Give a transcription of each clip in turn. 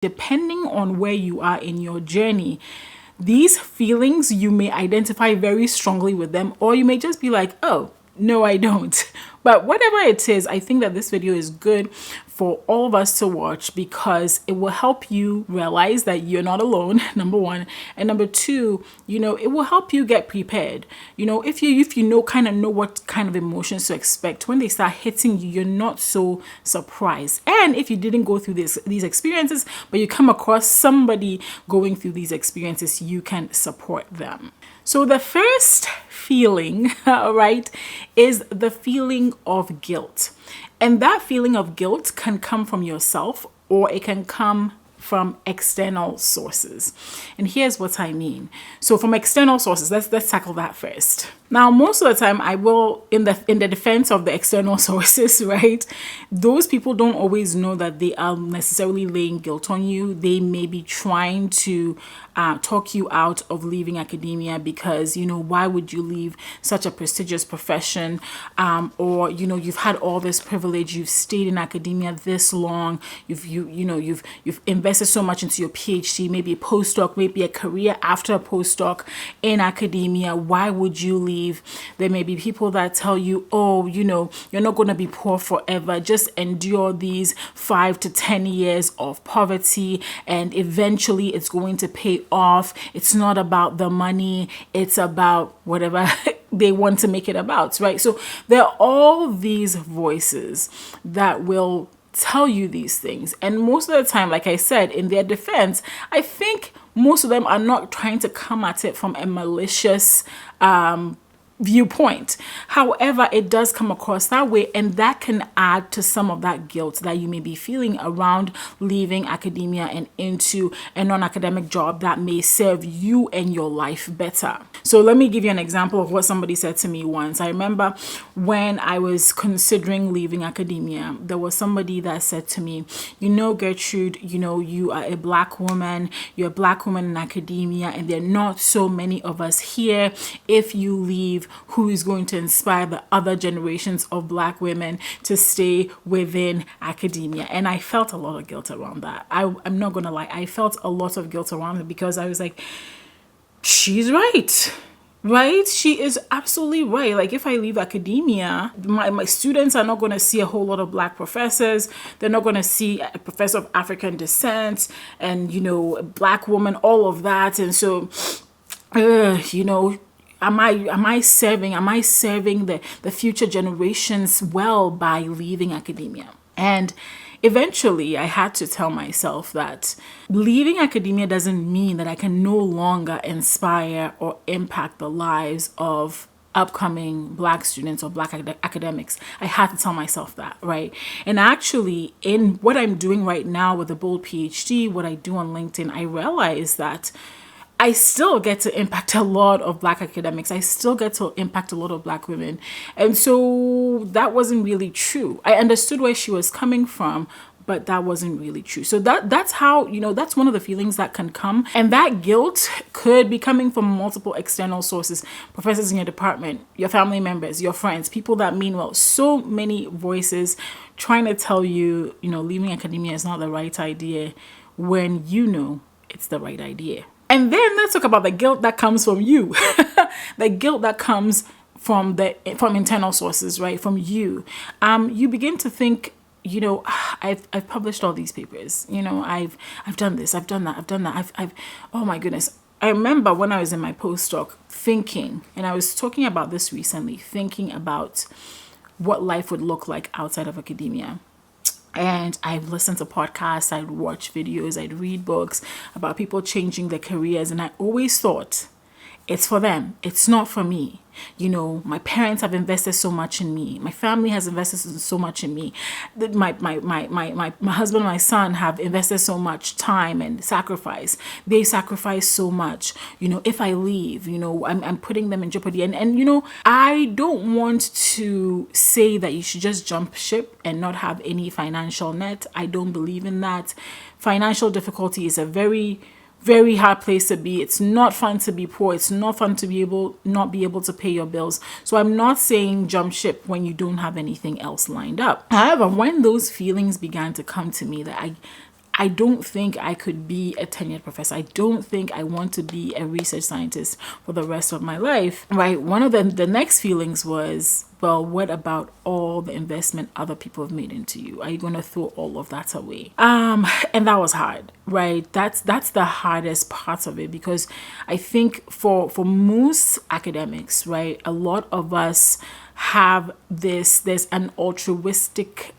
depending on where you are in your journey, these feelings, you may identify very strongly with them, or you may just be like, oh, no, I don't. But whatever it is, I think that this video is good for all of us to watch because it will help you realize that you're not alone, number one. And number two, it will help you get prepared. If you kind of know what kind of emotions to expect, when they start hitting you, you're not so surprised. And if you didn't go through these experiences, but you come across somebody going through these experiences, you can support them. So the first feeling, right, is the feeling of guilt. And that feeling of guilt can come from yourself or it can come from external sources. And here's what I mean. So from external sources, let's tackle that first. Now, most of the time I will, in the defense of the external sources, right? Those people don't always know that they are necessarily laying guilt on you. They may be trying to talk you out of leaving academia because, why would you leave such a prestigious profession? Or, you've had all this privilege. You've stayed in academia this long. You've invested so much into your PhD, maybe a postdoc, maybe a career after a postdoc in academia. Why would you leave? There may be people that tell you, oh, you're not going to be poor forever. Just endure these 5 to 10 years of poverty and eventually it's going to pay off. It's not about the money. It's about whatever they want to make it about, right? So there are all these voices that will tell you these things. And most of the time, like I said, in their defense, I think most of them are not trying to come at it from a malicious viewpoint. However, it does come across that way, and that can add to some of that guilt that you may be feeling around leaving academia and into a non-academic job that may serve you and your life better. So let me give you an example of what somebody said to me once. I remember when I was considering leaving academia, there was somebody that said to me, Gertrude, you are a black woman, you're a black woman in academia, and there are not so many of us here. If you leave, who is going to inspire the other generations of black women to stay within academia? And I felt a lot of guilt around that. I'm not going to lie. I felt a lot of guilt around it because I was like, she's right. Right? She is absolutely right. Like if I leave academia, my students are not going to see a whole lot of black professors. They're not going to see a professor of African descent and, a black woman, all of that. And so, Am I serving the future generations well by leaving academia? And eventually I had to tell myself that leaving academia doesn't mean that I can no longer inspire or impact the lives of upcoming black students or black academics. I had to tell myself that, right? And actually, in what I'm doing right now with the Bold PhD, what I do on LinkedIn, I realize that I still get to impact a lot of black academics. I still get to impact a lot of black women. And so that wasn't really true. I understood where she was coming from, but that wasn't really true. So that's how, that's one of the feelings that can come. And that guilt could be coming from multiple external sources, professors in your department, your family members, your friends, people that mean well. So many voices trying to tell you, leaving academia is not the right idea when it's the right idea. And then let's talk about the guilt that comes from you. The guilt that comes from internal sources, right? From you. You begin to think, I've published all these papers. I've done this, I've done that, I've oh my goodness. I remember when I was in my postdoc thinking, and I was talking about this recently, thinking about what life would look like outside of academia. And I've listened to podcasts, I'd watch videos, I'd read books about people changing their careers. And I always thought, it's for them. It's not for me. My parents have invested so much in me. My family has invested so much in me. My husband and my son have invested so much time and sacrifice. They sacrifice so much. If I leave, I'm putting them in jeopardy. And I don't want to say that you should just jump ship and not have any financial net. I don't believe in that. Financial difficulty is a very hard place to be. It's not fun to be poor. It's not fun to not be able to pay your bills. So I'm not saying jump ship when you don't have anything else lined up. However, when those feelings began to come to me that I don't think I could be a tenured professor. I don't think I want to be a research scientist for the rest of my life, right? One of the next feelings was, well, what about all the investment other people have made into you? Are you going to throw all of that away? And that was hard, right? That's the hardest part of it, because I think for most academics, right, a lot of us have there's an altruistic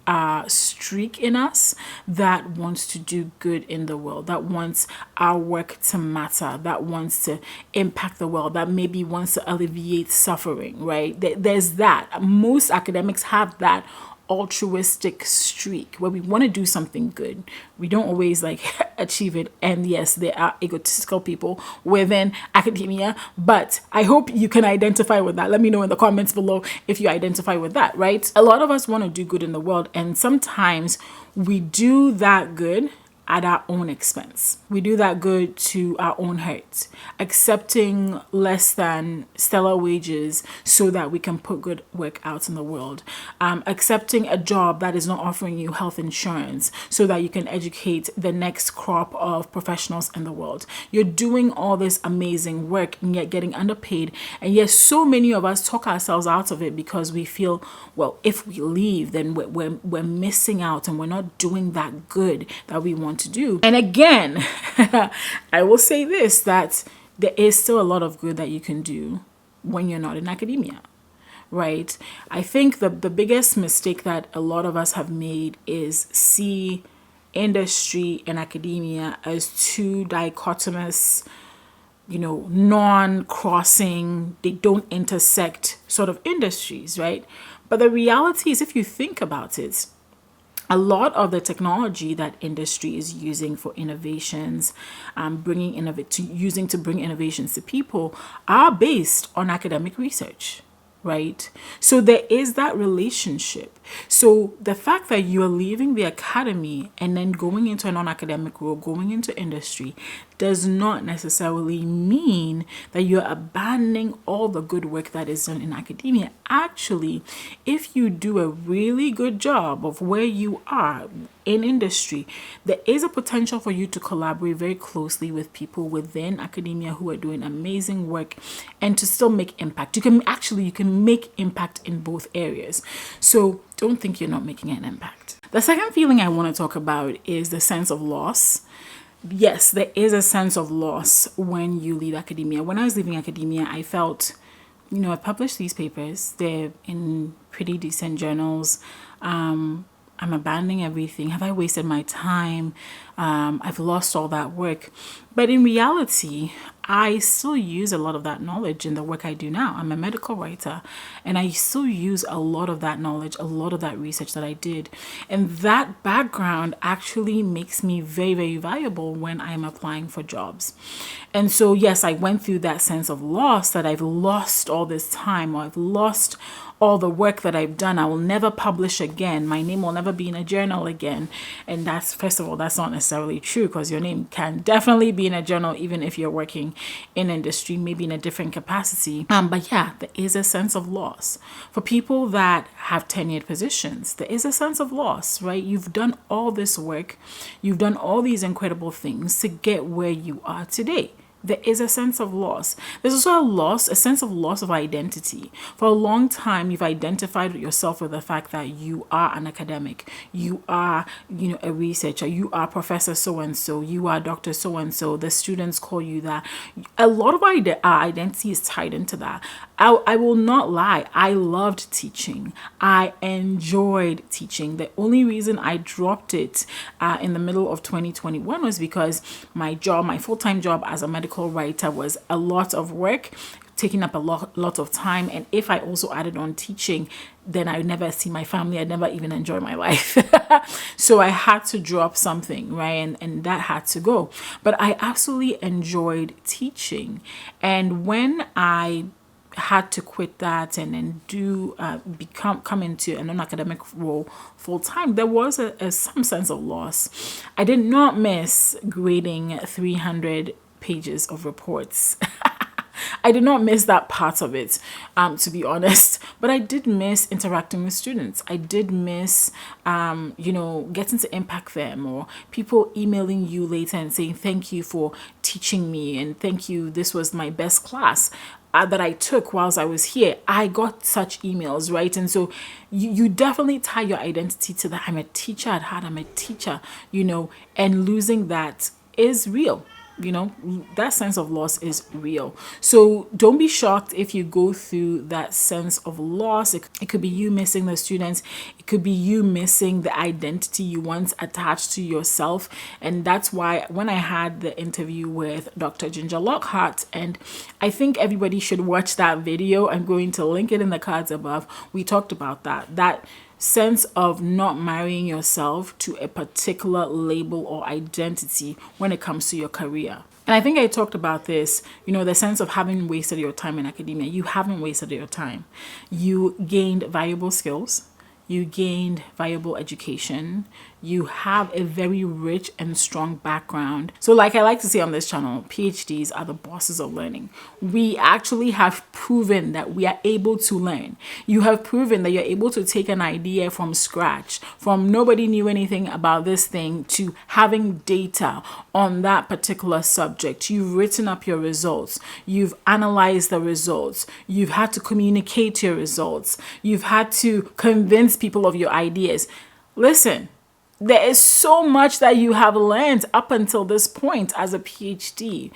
streak in us that wants to do good in the world, that wants our work to matter, that wants to impact the world, that maybe wants to alleviate suffering, right? There's that. Most academics have that altruistic streak where we want to do something good. We don't always like achieve it. And yes, there are egotistical people within academia, but I hope you can identify with that. Let me know in the comments below if you identify with that, right? A lot of us want to do good in the world, and sometimes we do that good at our own expense. We do that good to our own hurt, accepting less than stellar wages so that we can put good work out in the world, accepting a job that is not offering you health insurance so that you can educate the next crop of professionals in the world. You're doing all this amazing work and yet getting underpaid. And yes, so many of us talk ourselves out of it because we feel, well, if we leave, then we're missing out and we're not doing that good that we want to do. And again, I will say this, that there is still a lot of good that you can do when you're not in academia, right? I think the biggest mistake that a lot of us have made is see industry and academia as two dichotomous, non-crossing, they don't intersect sort of industries, right? But the reality is, if you think about it, a lot of the technology that industry is using for innovations, using to bring innovations to people, are based on academic research, right? So there is that relationship. So the fact that you're leaving the academy and then going into a non-academic role, going into industry, does not necessarily mean that you're abandoning all the good work that is done in academia. Actually, if you do a really good job of where you are in industry, there is a potential for you to collaborate very closely with people within academia who are doing amazing work and to still make impact. You can make impact in both areas. So don't think you're not making an impact. The second feeling I want to talk about is the sense of loss. Yes, there is a sense of loss when you leave academia. When I was leaving academia, I felt, I published these papers. They're in pretty decent journals. I'm abandoning everything. Have I wasted my time? I've lost all that work. But in reality, I still use a lot of that knowledge in the work I do now. I'm a medical writer, and I still use a lot of that knowledge, a lot of that research that I did. And that background actually makes me very, very valuable when I'm applying for jobs. And so, yes, I went through that sense of loss, that I've lost all this time, or I've lost all the work that I've done. I will never publish again. My name will never be in a journal again. And that's, first of all, that's not necessarily true, because your name can definitely be in a journal even if you're working in industry, maybe in a different capacity. But yeah, there is a sense of loss. For people that have tenured positions, there is a sense of loss, right? You've done all this work. You've done all these incredible things to get where you are today. There is a sense of loss. There's also a sense of loss of identity. For a long time, you've identified yourself with the fact that you are an academic, you are, a researcher, you are Professor so-and-so, you are Dr. so-and-so, the students call you that. A lot of our identity is tied into that. I will not lie, I loved teaching. I enjoyed teaching. The only reason I dropped it in the middle of 2021 was because my full-time job as a medical writer was a lot of work, taking up a lot of time. And if I also added on teaching, then I would never see my family. I'd never even enjoy my life. So I had to drop something, right? And that had to go. But I absolutely enjoyed teaching. And when I had to quit that and then come into a non-academic role full-time, there was some sense of loss. I did not miss grading 300 pages of reports. I did not miss that part of it, to be honest. But I did miss interacting with students. I did miss, getting to impact them, or people emailing you later and saying, thank you for teaching me, and thank you, this was my best class that I took whilst I was here. I got such emails, right? And so you definitely tie your identity to that. I'm a teacher at heart, I'm a teacher, and losing that is real. That sense of loss is real. So don't be shocked if you go through that sense of loss. It could be you missing the students. It could be you missing the identity you once attached to yourself. And that's why when I had the interview with Dr. Ginger Lockhart, and I think everybody should watch that video. I'm going to link it in the cards above. We talked about that sense of not marrying yourself to a particular label or identity when it comes to your career. And I think I talked about this, the sense of having wasted your time in academia. You haven't wasted your time. You gained valuable skills. You gained valuable education. You have a very rich and strong background. So like I like to say on this channel, PhDs are the bosses of learning. We actually have proven that we are able to learn. You have proven that you're able to take an idea from scratch, from nobody knew anything about this thing, to having data on that particular subject. You've written up your results. You've analyzed the results. You've had to communicate your results. You've had to convince people of your ideas. Listen, there is so much that you have learned up until this point as a PhD.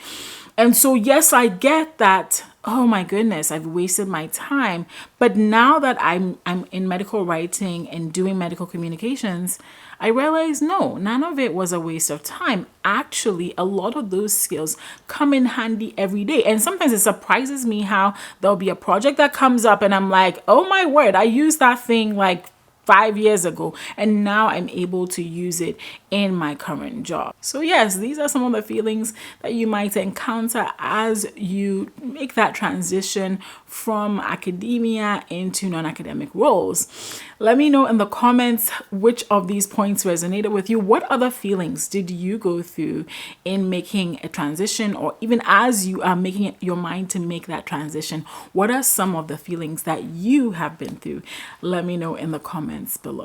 And so, yes, I get that, oh my goodness, I've wasted my time. But now that I'm in medical writing and doing medical communications, I realize no, none of it was a waste of time. Actually, a lot of those skills come in handy every day. And sometimes it surprises me how there'll be a project that comes up and I'm like, oh my word, I used that thing like 5 years ago, and now I'm able to use it in my current job. So yes, these are some of the feelings that you might encounter as you make that transition from academia into non-academic roles. Let me know in the comments which of these points resonated with you. What other feelings did you go through in making a transition, or even as you are making it your mind to make that transition? What are some of the feelings that you have been through? Let me know in the comments below.